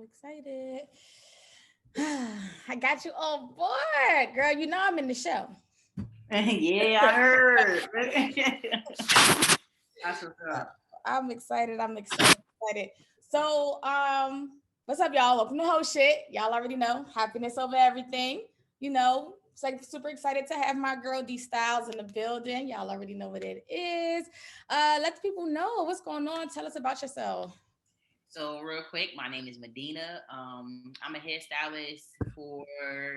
excited. I got you on board, girl. You know I'm in the show. Yeah, I heard. That's what's up. I'm excited. I'm excited. So, what's up, y'all? Welcome to whole shit. Y'all already know happiness over everything. It's like super excited to have my girl D Styles in the building. Y'all already know what it is. Let the people know what's going on. Tell us about yourself. So real quick, my name is Medina. I'm a hairstylist for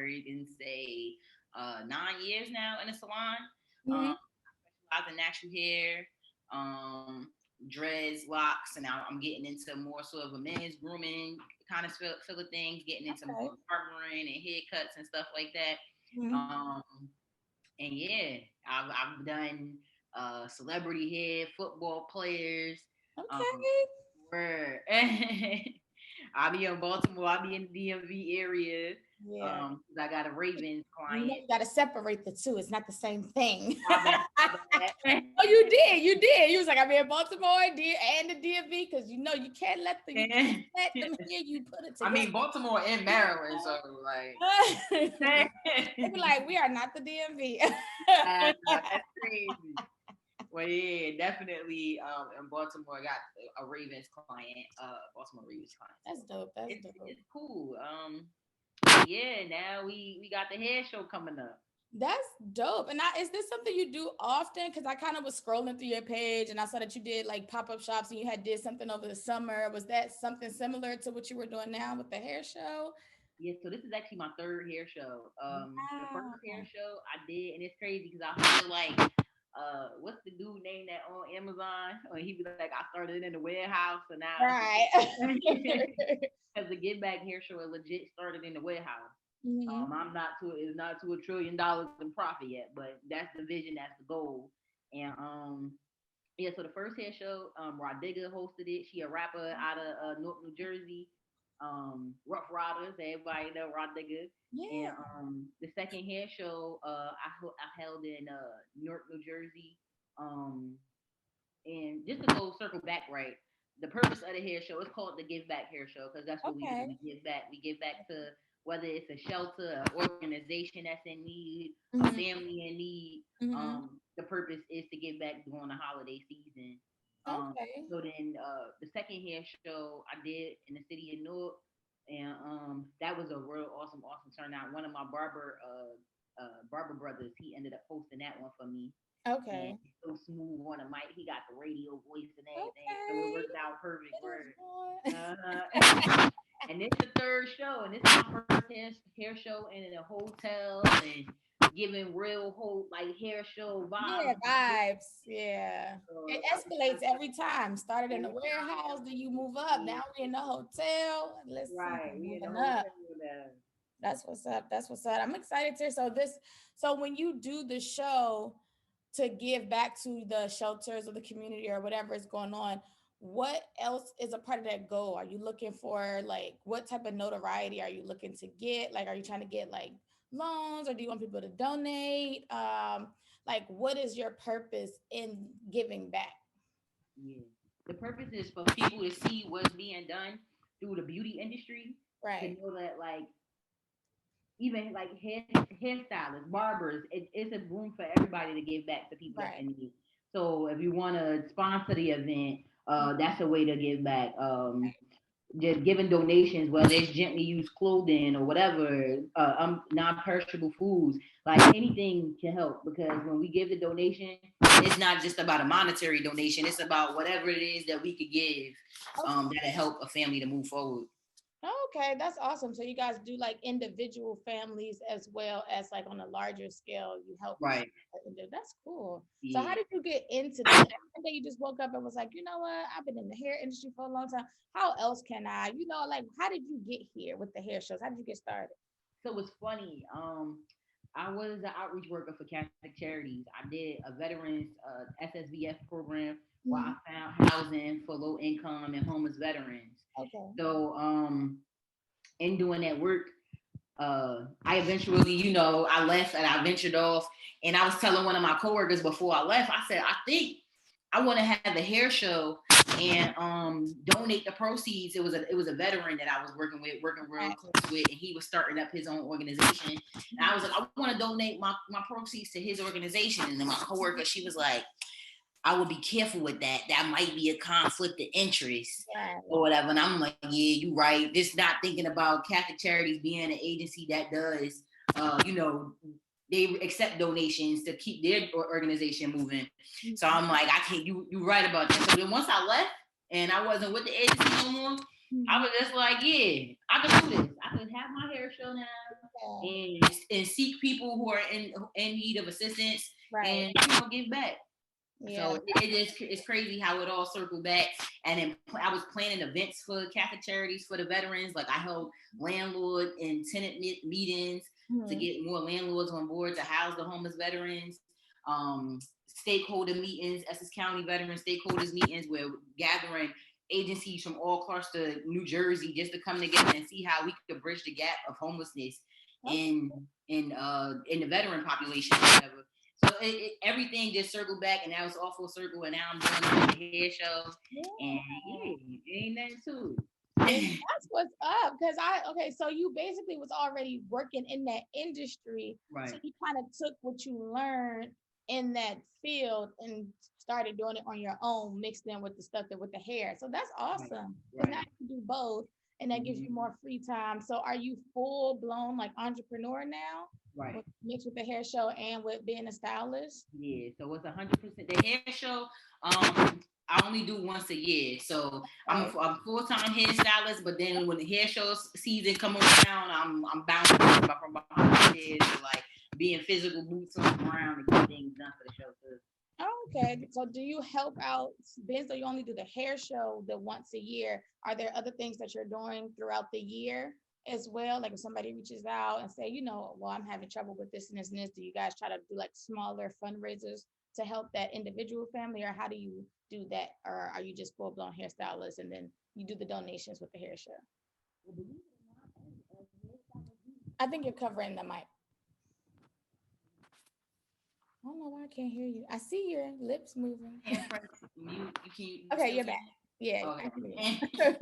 you can say 9 years now in a salon. Mm-hmm. I specialize in natural hair, dreads, locks, and now I'm getting into more sort of a men's grooming kind of feel of things, getting into Okay. more barbering and haircuts and stuff like that. Mm-hmm. Um, and yeah, I've done celebrity hair, football players. Um, Okay. where I'll be in Baltimore, I'll be in the DMV area. Yeah. 'Cause I got a Ravens You know client. you got to separate the two. It's not the same thing. My bad, my bad. Oh, you did. You did. You was like, I'm in Baltimore and the DMV because you can't you can't let them hear you put it I together. mean Baltimore and Maryland, so like They be like, we are not the DMV. that's crazy. Well, yeah, definitely. In Baltimore, I got a Ravens client, Baltimore Ravens client. That's dope. That's It's dope. it's cool. Yeah. Now we got the hair show coming up. That's dope. And is this something you do often? Because I kind of was scrolling through your page and I saw that you did like pop-up shops and you had did something over the summer. Was that something similar to what you were doing now with the hair show? Yeah, so this is actually my third hair show. The first hair Wow. show I did, and it's crazy because I feel like, what's the dude name that on Amazon? When he be like, I started in the warehouse, and now Right. because the Get Back hair show it legit started in the warehouse. Hmm. It's not to $1 trillion in profit yet, but that's the vision, that's the goal. And yeah, so the first hair show, Rodiga hosted it. She a rapper out of Newark, New Jersey. Rough Riders, everybody know Rodiga. And Yeah. the second hair show, I held in Newark, New Jersey. Um, and just to go circle back, right? The purpose of the hair show is called the Give Back Hair Show because that's what we do. Okay. We give back. We give back to whether it's a shelter, an organization that's in need, a Hmm. family in need. Hmm. The purpose is to give back during the holiday season. Okay. So then the second hair show I did in the city of Newark, and that was a real awesome turnout. One of my barber brothers, he ended up hosting that one for me, and Okay. he's so smooth on the mic. He got the radio voice and everything, so it Okay. worked out perfect. It is Word. one. And this the third show, and this is my first hair show in a hotel and giving real whole like hair show Yeah, vibes. vibes. Yeah. It So escalates every time. Started in the every time, warehouse, then you move up. yeah, Now we're in the hotel. Listen, right, we in the moving up. hotel now. That's what's up. That's what's up. I'm excited to. So when you do the show to give back to the shelters or the community or whatever is going on, what else is a part of that goal? Are you looking for like what type of notoriety are you looking to get? Like, are you trying to get like loans or do you want people to donate? Like what is your purpose in giving back? Yeah. The purpose is for people to see what's being done through the beauty industry to Right. know that like even like hairstylists, barbers, it's a room for everybody to give back to people that's Right. in need. So if you want to sponsor the event, that's a way to give back. Just giving donations, whether it's gently used clothing or whatever, non-perishable foods, like anything can help. Because when we give the donation, it's not just about a monetary donation; it's about whatever it is that we could give that'll help a family to move forward. Okay, that's awesome. So you guys do like individual families as well as like on a larger scale, you help. Right? That's cool. So how Yeah. did you get into this? One day you just woke up and was like, you know what? I've been in the hair industry for a long time. How else can I? Like how did you get here with the hair shows? How did you get started? So it's funny. I was an outreach worker for Catholic Charities. I did a veterans SSVF program where I Mhm. found housing for low income and homeless veterans. Okay. So in doing that work, I eventually, I left and I ventured off. And I was telling one of my coworkers before I left, I said, I think I want to have a hair show and donate the proceeds. It was a veteran that I was working real close with, and he was starting up his own organization. And I was like, I want to donate my proceeds to his organization. And then my coworker, she was like, I would be careful with that. That might be a conflict of interest or whatever. And I'm like, yeah, you right. Just not thinking about Catholic Charities being an agency that does, they accept donations to keep their organization moving. So I'm like, I can't. You right about that. So then once I left and I wasn't with the agency no more, I was just like, yeah, I can do this. I can have my hair show now and seek people who are in need of assistance and give back. Yeah. So it's crazy how it all circled back. And then I was planning events for Catholic Charities for the veterans. Like I held landlord and tenant meetings to get more landlords on board to house the homeless veterans. Stakeholder meetings, Essex County veteran stakeholders meetings, where gathering agencies from all across the New Jersey just to come together and see how we could bridge the gap of homelessness in the veteran population or whatever. So everything just circled back, and that was all full circle. And now I'm doing the hair show, and ain't nothing to it. That's what's up. So you basically was already working in that industry, right? So you kind of took what you learned in that field and started doing it on your own, mixed in with the stuff with the hair. So that's awesome. Right. Now you do both, and that gives you more free time. So are you full blown like entrepreneur now? Right. Mixed with the hair show and with being a stylist? Yeah, so it's 100%. The hair show, I only do once a year. So I'm full-time hairstylist, but then when the hair show season come around, I'm bouncing from behind the stairs to like being physical boots on the ground to get things done for the show too. Okay, so do you help out, being so you only do the hair show the once a year, are there other things that you're doing throughout the year as well? Like if somebody reaches out and say, well, I'm having trouble with this and this and this, do you guys try to do like smaller fundraisers to help that individual family, or how do you do that? Or are you just full-blown hairstylist and then you do the donations with the hair show? I think you're covering the mic. I don't know why I can't hear you. I see your lips moving. Okay, you're back. Yeah. Okay. So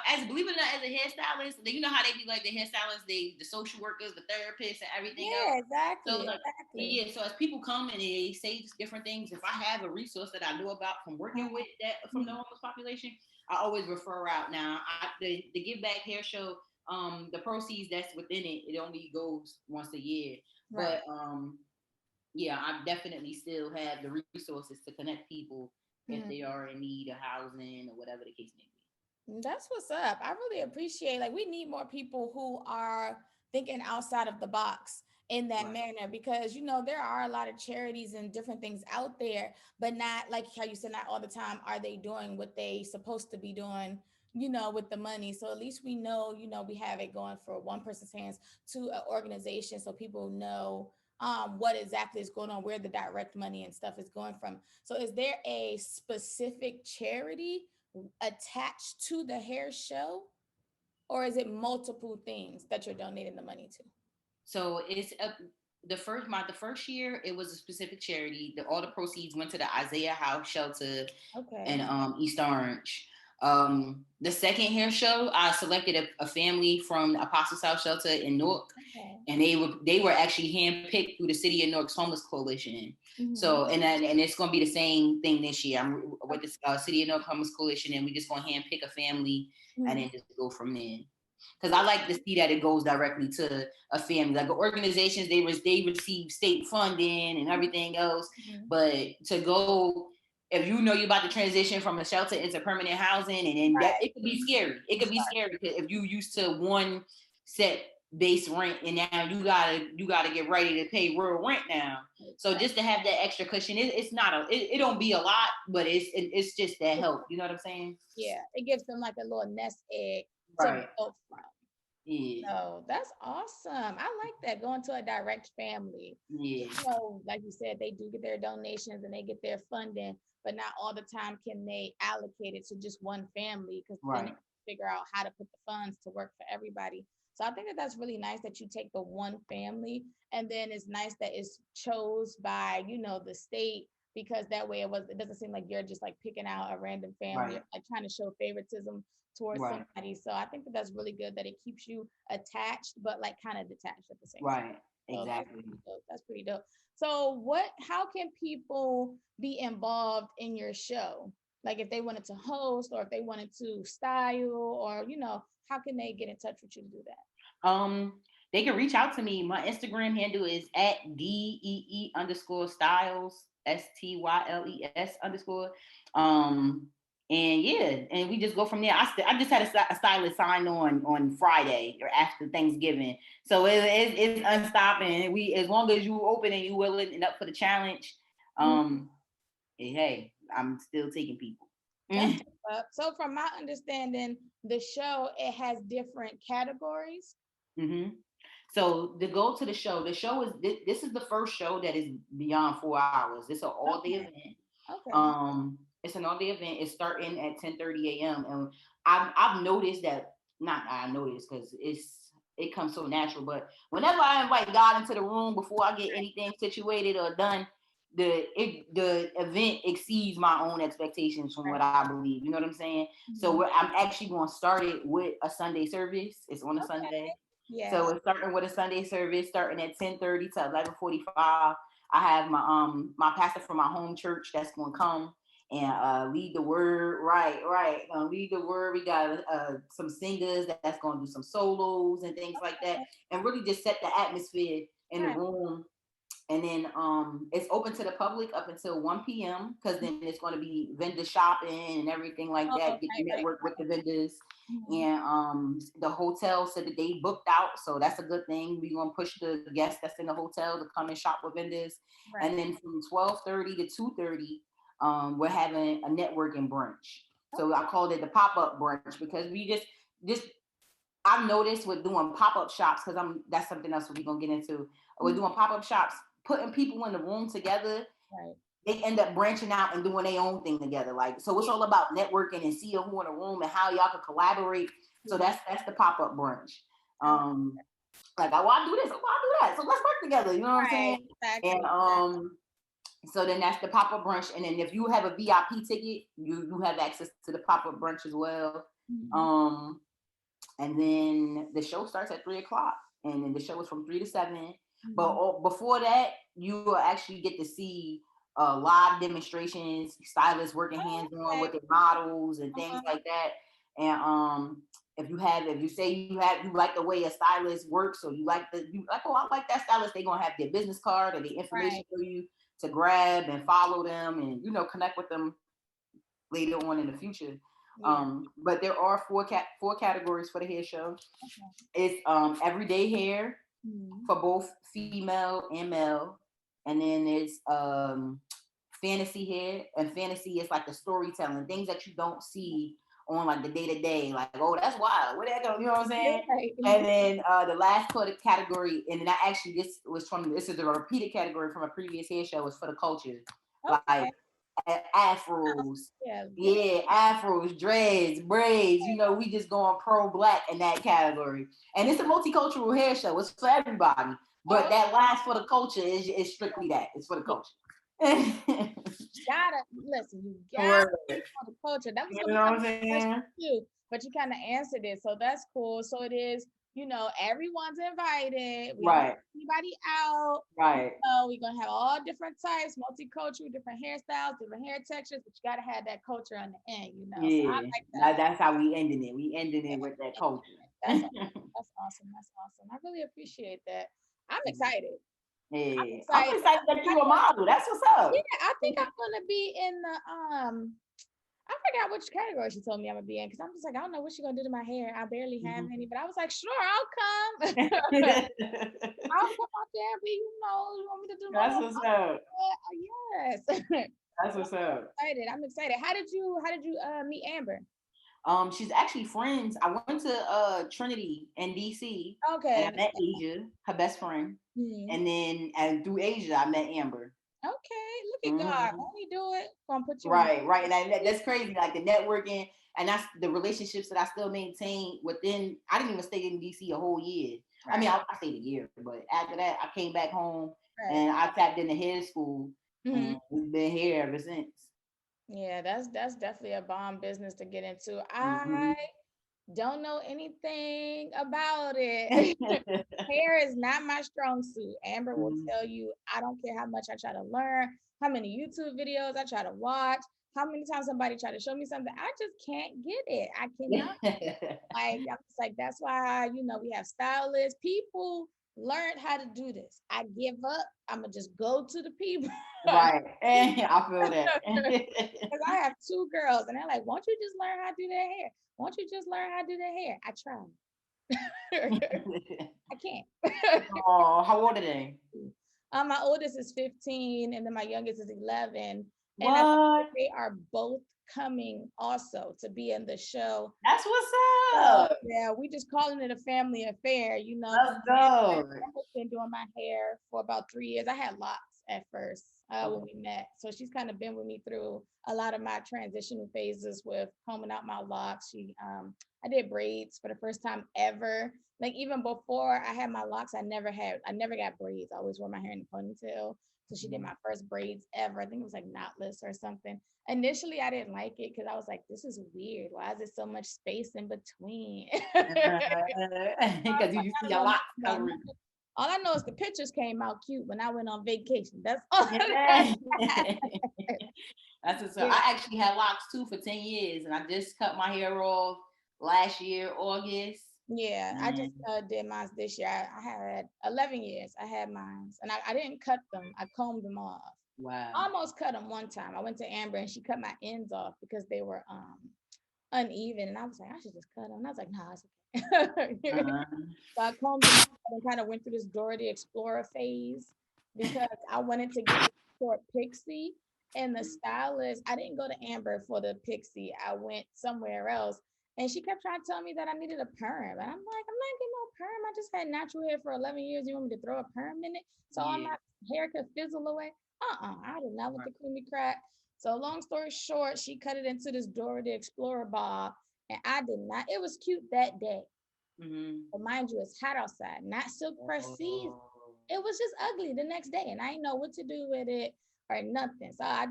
as believe it or not, as a hairstylist, you know how they be like the hairstylists, the social workers, the therapists, and everything else. Yeah, exactly. So yeah, so as people come and they say different things, if I have a resource that I know about from working with that from the homeless population, I always refer out. Now, the Give Back Hair Show, the proceeds that's within it only goes once a year, right. But yeah, I definitely still have the resources to connect people if they are in need of housing or whatever the case may be. That's what's up. I really appreciate, we need more people who are thinking outside of the box in that manner, because there are a lot of charities and different things out there, but not like how you said, not all the time are they doing what they supposed to be doing with the money. So at least we know we have it going for one person's hands to an organization, so people know what exactly is going on, where the direct money and stuff is going from. So is there a specific charity attached to the hair show, or is it multiple things that you're donating the money to? So it's the first year it was a specific charity. All the proceeds went to the Isaiah House Shelter in East Orange. The second hair show, I selected a family from the Apostle South Shelter in Newark, and they were actually handpicked through the City of Newark's Homeless Coalition. So and it's going to be the same thing this year. I'm with the City of Newark Homeless Coalition, and we just going to handpick a family and then just go from there. Because I like to see that it goes directly to a family. Like the organizations, they receive state funding and everything else, but to go, if you're about to transition from a shelter into permanent housing, and then that, it could be scary. It could be scary if you used to one set base rent, and now you gotta get ready to pay real rent now. So just to have that extra cushion, it's not it don't be a lot, but it's just that help. You know what I'm saying? Yeah, it gives them like a little nest egg to build from. Yeah. So that's awesome. I like that, going to a direct family. Yeah. So like you said, they do get their donations and they get their funding, but not all the time can they allocate it to just one family, because then they figure out how to put the funds to work for everybody. So I think that's really nice that you take the one family, and then it's nice that it's chose by, the state because that way it doesn't seem like you're just like picking out a random family or Right. like trying to show favoritism towards Right. somebody. So I think that that's really good that it keeps you attached, but like kind of detached at the same time. Right. So that's Exactly. pretty dope. That's pretty dope. So how can people be involved in your show? Like if they wanted to host or if they wanted to style or, how can they get in touch with you to do that? Um, they can reach out to me. My Instagram handle is at DEE_styles, STYLES_. Um, and yeah, and we just go from there. I just had a stylist sign on Friday or after Thanksgiving, so it's unstopping. We, as long as you open and you willing and up for the challenge, Mhm. hey, I'm still taking people. That's what's up. So from my understanding, the show it has different categories. Mm-hmm. So to go to the show is this is the first show that is beyond 4 hours. It's an all day Okay. event. Okay. It's an all day event. It's starting at 10:30 a.m. And I've noticed that, not I noticed because it comes so natural. But whenever I invite God into the room before I get anything situated or done, the event exceeds my own expectations from what Right. I believe. You know what I'm saying? So Mhm. I'm actually going to start it with a Sunday service. It's on a Okay. Sunday. So Yes. it's starting with a Sunday service, starting at 10:30 to 11:45. I have my pastor from my home church that's going to come and lead the word. Right. Lead the word. We got some singers that's going to do some solos and things like that, and really just set the atmosphere in the Right. room. And then it's open to the public up until 1 p.m. because then it's going to be vendor shopping and everything like Oh, that. Get to right. network with the vendors. Mhm. And the hotel said that they booked out, so that's a good thing. We're gonna push the guests that's in the hotel to come and shop with vendors. And Right. then from 12:30 to 2:30, we're having a networking brunch. So I Okay. called it the pop-up brunch because we just I've noticed with doing pop-up shops, because that's something else we're gonna get into. We're Mhm. doing pop-up shops, putting people in the room together, Right. they end up branching out and doing their own thing together. Like, so it's Yeah. all about networking and seeing who in a room and how y'all can collaborate. So Yeah. that's the pop-up brunch. Oh, Like, I want to do this, I want to do that. So let's work together. You know what I'm right. saying? And Exactly. so then that's the pop-up brunch. And then if you have a VIP ticket, you have access to the pop-up brunch as well. Mhm. Um, and then the show starts at 3 o'clock, and then the show is from 3 to 7. But Mhm. before that, you will actually get to see live demonstrations, stylists working Oh, hands on okay. with the models and things Uh-huh. like that. And if you say you like the way a stylist works, or you like, oh, I like that stylist, they're gonna have their business card or the information Right. for you to grab and follow them and connect with them later on in the future. Yeah. But there are four categories for the hair show. Okay. It's everyday hair Mhm. for both female and male, and then there's fantasy hair, and fantasy is like the storytelling, things that you don't see on like the day to day, like, oh, that's wild, where that go, you know what I'm saying? Right. And then the last category, and then I actually this is a repeated category from a previous hair show, was for the culture, like Okay. afros, Yeah. Yeah. yeah, afros, dreads, braids. We just going pro black in that category, and it's a multicultural hair show. It's for everybody, but Oh, that last for the culture is strictly that. It's for the yeah. culture. Gotta listen. You gotta Word. for the culture. That was You gonna know be what my I'm next question saying? too, but you kind of answered it, so that's cool. So it is, everyone's invited. We don't want Right, anybody out. right. We're gonna have all different types, multicultural, different hairstyles, different hair textures, but you gotta have that culture on the end. So I Yeah, like that. that's how we ending it. We ending Yeah, it with that culture. that's awesome. That's awesome. That's awesome. I really appreciate that. I'm excited. I'm Yeah, I'm excited. excited that you a model. That's what's up. Yeah, I think I'm gonna be in the. I forgot which category she told me I'm gonna be in because I'm just like, I don't know what she's gonna do to my hair. I barely have any, but I was like, sure, I'll come. I'll come out there and be, you want me to do my That's hair? what's up. Yes. That's So what's up. I'm excited. How did you meet Amber? She's actually friends. I went to Trinity in DC, and I Okay. met Asia, her best friend, Mhm. and through Asia I met Amber. Okay. Look at God. Hmm. Won't he do it? Gonna put you in. Right, and that's crazy. Like the networking, and that's the relationships that I still maintain within. I didn't even stay in DC a whole year. I mean, Right. I stayed a year, but after that, I came back home Right. and I tapped into hair school. Mm-hmm. and we've been here ever since. Yeah, that's definitely a bomb business to get into. I Mm-hmm. don't know anything about it. Hair is not my strong suit. Amber will tell you, I don't care how much I try to learn, how many YouTube videos I try to watch, how many times somebody try to show me something. I just can't get it. I cannot. Like, I'm just like, that's why, we have stylists. People learned how to do this. I give up. I'm going to just go to the people. Right. I feel that. Because I have two girls and they're like, won't you just learn how to do their hair? Won't you just learn how to do their hair? I tried. I can't. Oh, how old are they? My oldest is 15 and then my youngest is 11. And I think that What? they are both coming also to be in the show. That's what's So up. yeah, we just calling it a family affair, because Let's go. Amber's been doing my hair for about 3 years. I had locks at first when we met, so she's kind of been with me through a lot of my transitional phases with combing out my locks. I did braids for the first time ever. Like even before I had my locks, I never got braids. I always wore my hair in a ponytail. So she did my first braids ever. I think it was like knotless or something. Initially, I didn't like it because I was like, this is weird. Why is there so much space in between? Because you just see a lot covering. All I know is the pictures came out cute when I went on vacation. That's all. Yeah. That's what's up. Yeah. I actually had locks too for 10 years, and I just cut my hair off last year, August. Yeah, I just did mine this year. I had 11 years. I had mine, and I didn't cut them. I combed them off. Wow. I almost cut them one time. I went to Amber and she cut my ends off because they were uneven, and I was like, I should just cut them. And I was like, nah, it's okay. So I combed them off and kind of went through this Dora the Explorer phase because I wanted to get a short pixie. And the stylist, I didn't go to Amber for the pixie. I went somewhere else. And she kept trying to tell me that I needed a perm. And I'm like, I'm not getting no perm. I just had natural hair for 11 years. You want me to throw a perm in it so all my hair could fizzle away? I did not want the creamy crack. So long story short, she cut it into this Dora the Explorer bob. And I did not. It was cute that day. But mind you, it's hot outside, not silk press season. It was just ugly the next day. And I didn't know what to do with it or nothing. So I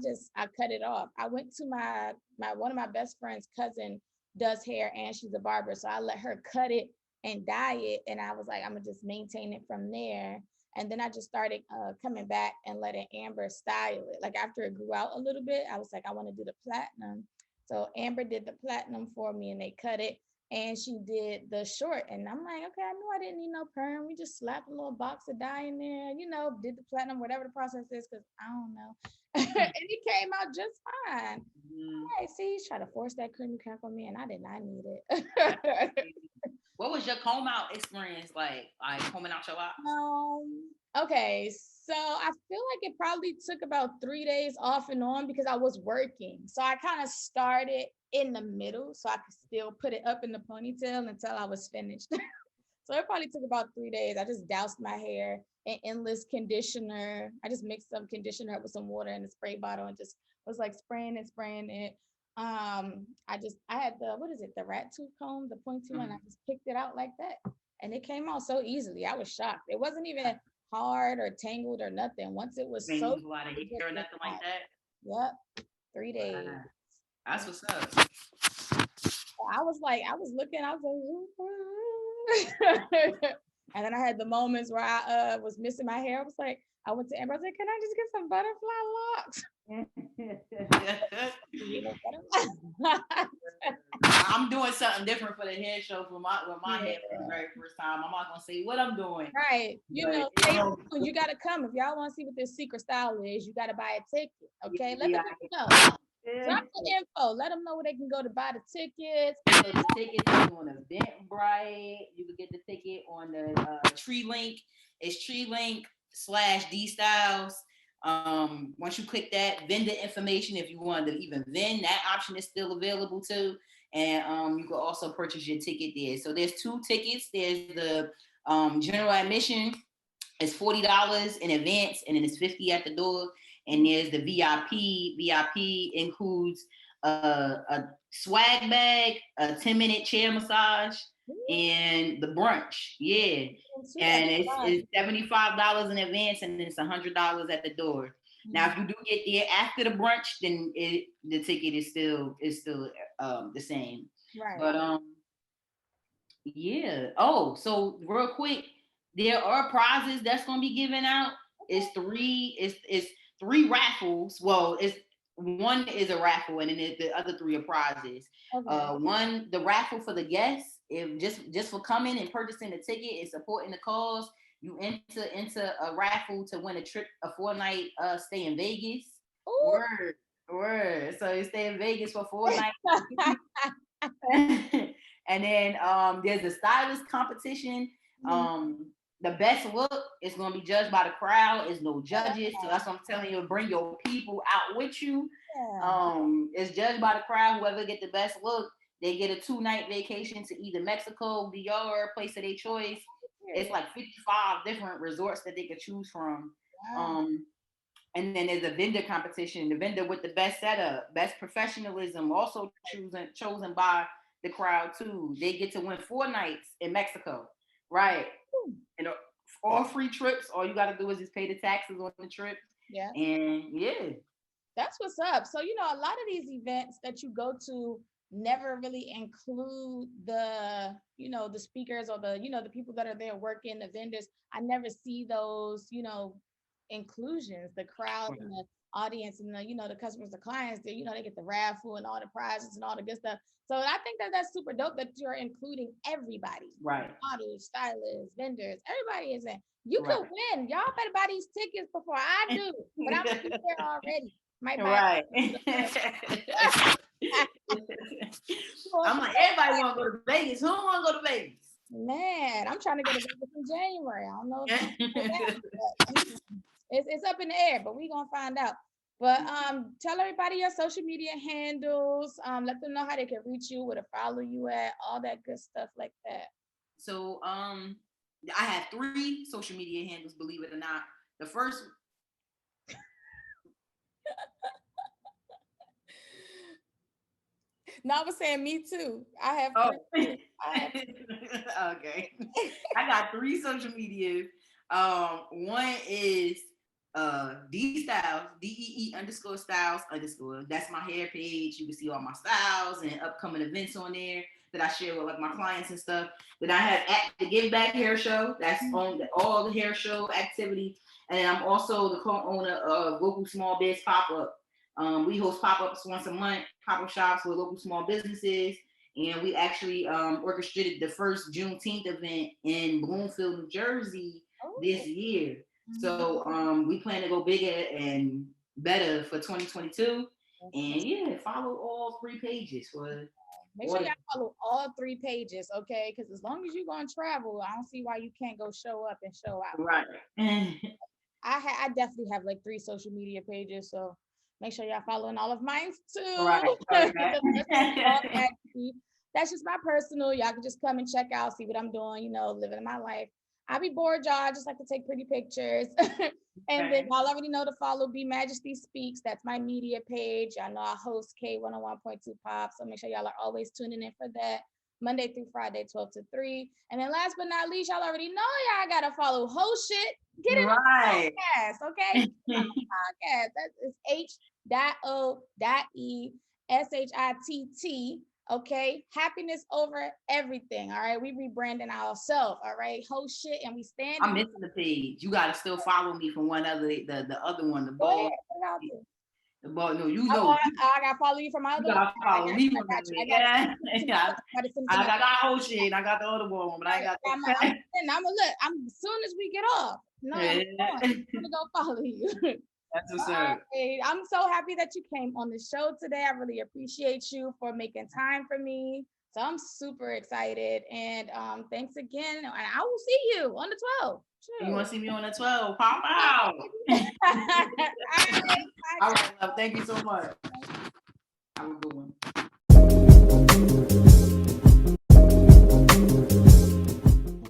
cut it off. I went to my one of my best friend's cousin does hair and she's a barber. So I let her cut it and dye it. And I was like, I'm gonna just maintain it from there. And then I just started coming back and letting Amber style it. Like after it grew out a little bit, I was like, I want to do the platinum. So Amber did the platinum for me and they cut it. And she did the short. And I'm like, okay, I knew I didn't need no perm. We just slapped a little box of dye in there, did the platinum, whatever the process is, because I don't know. And it came out just fine. Hey, see, he's trying to force that creamy crack on me, and I did not need it. What was your comb out experience like? Like combing out your locks? Okay, so I feel like it probably took about 3 days off and on because I was working. So I kind of started in the middle so I could still put it up in the ponytail until I was finished. So it probably took about 3 days. I just doused my hair in endless conditioner. I just mixed some conditioner up with some water in a spray bottle and just was like spraying and spraying it. I had the rat tooth comb, the pointy one. I just picked it out like that. And it came out so easily. I was shocked. It wasn't even hard or tangled or nothing. Once it was so a lot of hair or nothing like that. Yep. 3 days. Wow. That's what's up. I was looking, I was like, and then I had the moments where I was missing my hair. I was like, I went to Amber. I was like, can I just get some butterfly locks? I'm doing something different for the hair show with my hair for the very first time. I'm not gonna say what I'm doing. Right. You gotta come. If y'all want to see what this secret style is, you gotta buy a ticket. Okay. Let the people know. Drop the info. Let them know where they can go to buy the tickets. So the tickets are on Eventbrite. You can get the ticket on the Tree Link. It's TreeLink/D Styles. Once you click that, vendor information, if you want to even vend, that option is still available too. And you can also purchase your ticket there. So there's 2 tickets. There's the general admission. It's $40 in advance, and then it's $50 at the door. And there's the VIP. VIP includes a swag bag, a 10-minute chair massage, and the brunch. Yeah. And it's $75 in advance, and then it's $100 at the door. Now, if you do get there after the brunch, then the ticket is still the same. Right. But yeah. Oh, so real quick, there are prizes that's gonna be given out. It's three raffles. Well, it's one is a raffle, and then the other three are prizes. Okay. One, the raffle for the guests, if just for coming and purchasing the ticket and supporting the cause, you enter into a raffle to win a 4-night stay in Vegas. Ooh. Word. So you stay in Vegas for 4 nights. And then there's a stylist competition. The best look is going to be judged by the crowd. There's no judges, so that's what I'm telling you. Bring your people out with you. Yeah. It's judged by the crowd. Whoever get the best look, they get a 2-night vacation to either Mexico, DR, place of their choice. It's like 55 different resorts that they could choose from. Wow. And then there's a vendor competition. The vendor with the best setup, best professionalism, also chosen by the crowd too. They get to win 4 nights in Mexico, right? And all free trips. All you got to do is just pay the taxes on the trip. Yeah. And yeah, that's what's up. So a lot of these events that you go to never really include the the speakers or the people that are there working, the vendors. I never see those inclusions, the crowd and the audience and the customers, the clients. They get the raffle and all the prizes and all the good stuff. So I think that's super dope that you're including everybody, right? Models, stylists, vendors, everybody is in. You could win. Y'all better buy these tickets before I do, but I'm gonna be there already. Right. I'm like, everybody want to go to Vegas. Who don't want to go to Vegas? Man, I'm trying to go to Vegas in January. I don't know if it's up in the air, but we're gonna find out. But tell everybody your social media handles. Let them know how they can reach you, where to follow you at, all that good stuff like that. So I have 3 social media handles, believe it or not. The first No, I was saying me too. I have 3. Okay. I got 3 social medias. One is D-Styles, DEE_styles_. That's my hair page. You can see all my styles and upcoming events on there that I share with like my clients and stuff. Then I have at the Give Back Hair Show. That's on all the hair show activity. And I'm also the co-owner of Local Small Biz Pop-Up. We host pop-ups once a month, pop-up shops with local small businesses. And we actually orchestrated the first Juneteenth event in Bloomfield, New Jersey this year. So we plan to go bigger and better for 2022. And yeah, follow all 3 pages for. Make sure y'all follow all 3 pages, okay? Because as long as you're gonna travel, I don't see why you can't go show up and show out. Right. I definitely have like 3 social media pages, so make sure y'all following all of mine too. Right. That's just my personal. Y'all can just come and check out, see what I'm doing, living my life. I be bored, y'all. I just like to take pretty pictures. And then y'all already know to follow Be Majesty Speaks. That's my media page. Y'all know I host K101.2 Pop. So make sure y'all are always tuning in for that. Monday through Friday, 12 to 3. And then last but not least, y'all already know y'all gotta follow Whole Shit. Get it on the podcast, okay? On the podcast. That's H.O.E.SHITT. Okay, happiness over everything. All right, we rebranding ourselves. All right, Whole Shit, and we stand. I'm missing the page. You gotta still follow me from one other, the other one, the ball. The ball. No, you know. I gotta follow you from my other. You gotta follow me from I got Whole Shit. I got the other one, but I got. I'm as soon as we get off. No, I'm gonna go follow you. That's what's up. I'm so happy that you came on the show today. I really appreciate you for making time for me. So I'm super excited. And thanks again. And I will see you on the 12th. Sure. You want to see me on the 12th? Pop out. All right, love. Thank you so much. Have a good one.